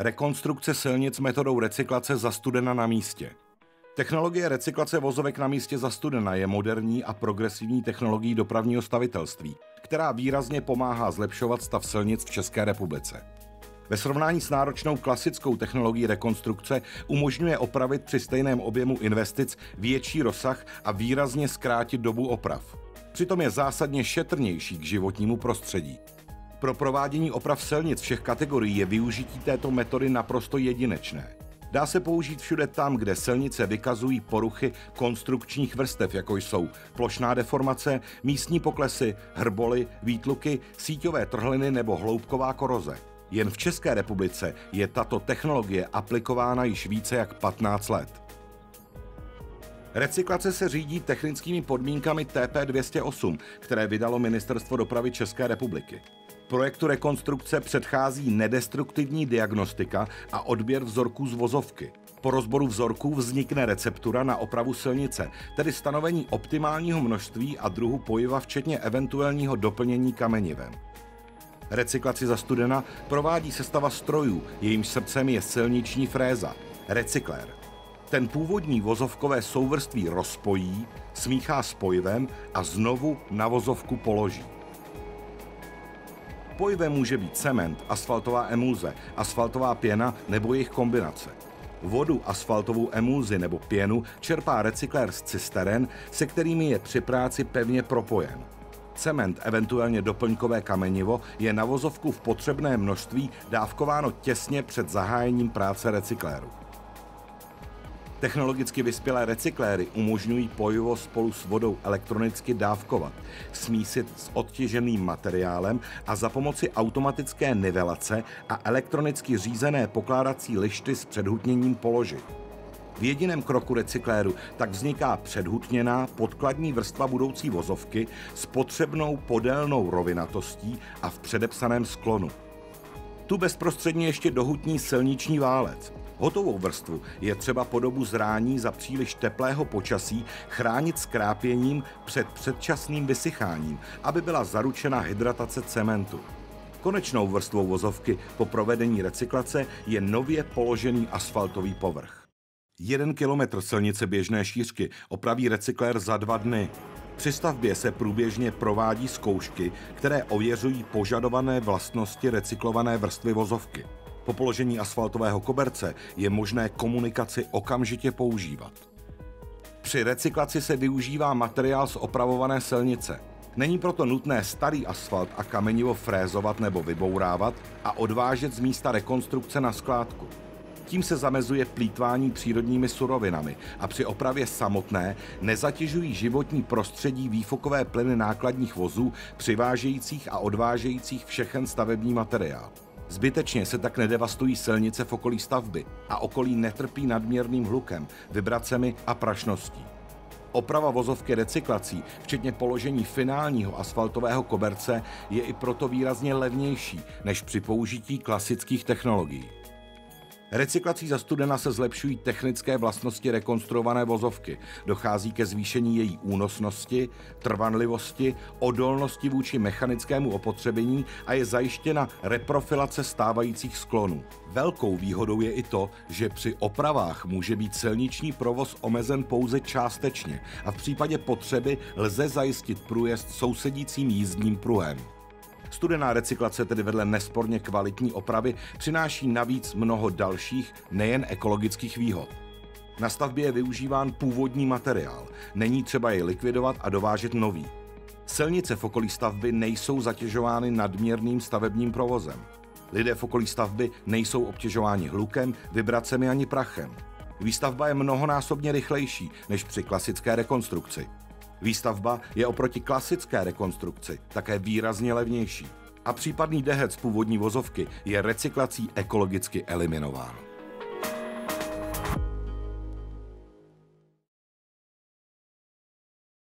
Rekonstrukce silnic metodou recyklace za studena na místě. Technologie recyklace vozovek na místě za studena je moderní a progresivní technologií dopravního stavitelství, která výrazně pomáhá zlepšovat stav silnic v České republice. Ve srovnání s náročnou klasickou technologií rekonstrukce umožňuje opravit při stejném objemu investic větší rozsah a výrazně zkrátit dobu oprav. Přitom je zásadně šetrnější k životnímu prostředí. Pro provádění oprav silnic všech kategorií je využití této metody naprosto jedinečné. Dá se použít všude tam, kde silnice vykazují poruchy konstrukčních vrstev, jako jsou plošná deformace, místní poklesy, hrboly, výtluky, síťové trhliny nebo hloubková koroze. Jen v České republice je tato technologie aplikována již více jak 15 let. Recyklace se řídí technickými podmínkami TP 208, které vydalo Ministerstvo dopravy České republiky. Projektu rekonstrukce předchází nedestruktivní diagnostika a odběr vzorků z vozovky. Po rozboru vzorků vznikne receptura na opravu silnice, tedy stanovení optimálního množství a druhu pojiva včetně eventuálního doplnění kamenivem. Recyklaci za studena provádí sestava strojů, jejímž srdcem je silniční fréza, recyklér. Ten původní vozovkové souvrství rozpojí, smíchá s pojivem a znovu na vozovku položí. Pojivem může být cement, asfaltová emulze, asfaltová pěna nebo jejich kombinace. Vodu, asfaltovou emulzi nebo pěnu čerpá recyklér z cisteren, se kterými je při práci pevně propojen. Cement, eventuálně doplňkové kamenivo, je na vozovku v potřebném množství dávkováno těsně před zahájením práce recykléru. Technologicky vyspělé recykléry umožňují pojivo spolu s vodou elektronicky dávkovat, smísit s odtěženým materiálem a za pomoci automatické nivelace a elektronicky řízené pokládací lišty s předhutněním položit. V jediném kroku recykléru tak vzniká předhutněná podkladní vrstva budoucí vozovky s potřebnou podélnou rovinatostí a v předepsaném sklonu. Tu bezprostředně ještě dohutní silniční válec. Hotovou vrstvu je třeba po dobu zrání za příliš teplého počasí chránit skrápěním před předčasným vysycháním, aby byla zaručena hydratace cementu. Konečnou vrstvou vozovky po provedení recyklace je nově položený asfaltový povrch. 1 kilometr silnice běžné šířky opraví recyklér za 2 dny. Při stavbě se průběžně provádí zkoušky, které ověřují požadované vlastnosti recyklované vrstvy vozovky. Po položení asfaltového koberce je možné komunikaci okamžitě používat. Při recyklaci se využívá materiál z opravované silnice. Není proto nutné starý asfalt a kamenivo frézovat nebo vybourávat a odvážet z místa rekonstrukce na skládku. Tím se zamezuje plýtvání přírodními surovinami a při opravě samotné nezatěžují životní prostředí výfukové plyny nákladních vozů přivážejících a odvážejících všechen stavební materiál. Zbytečně se tak nedevastují silnice v okolí stavby a okolí netrpí nadměrným hlukem, vibracemi a prašností. Oprava vozovky recyklací, včetně položení finálního asfaltového koberce, je i proto výrazně levnější než při použití klasických technologií. Recyklací za studena se zlepšují technické vlastnosti rekonstruované vozovky, dochází ke zvýšení její únosnosti, trvanlivosti, odolnosti vůči mechanickému opotřebení a je zajištěna reprofilace stávajících sklonů. Velkou výhodou je i to, že při opravách může být silniční provoz omezen pouze částečně a v případě potřeby lze zajistit průjezd sousedícím jízdním pruhem. Studená recyklace tedy vedle nesporně kvalitní opravy přináší navíc mnoho dalších, nejen ekologických výhod. Na stavbě je využíván původní materiál, není třeba jej likvidovat a dovážet nový. Silnice v okolí stavby nejsou zatěžovány nadměrným stavebním provozem. Lidé v okolí stavby nejsou obtěžováni hlukem, vibracemi ani prachem. Výstavba je mnohonásobně rychlejší než při klasické rekonstrukci. Výstavba je oproti klasické rekonstrukci také výrazně levnější a případný dehet z původní vozovky je recyklací ekologicky eliminován.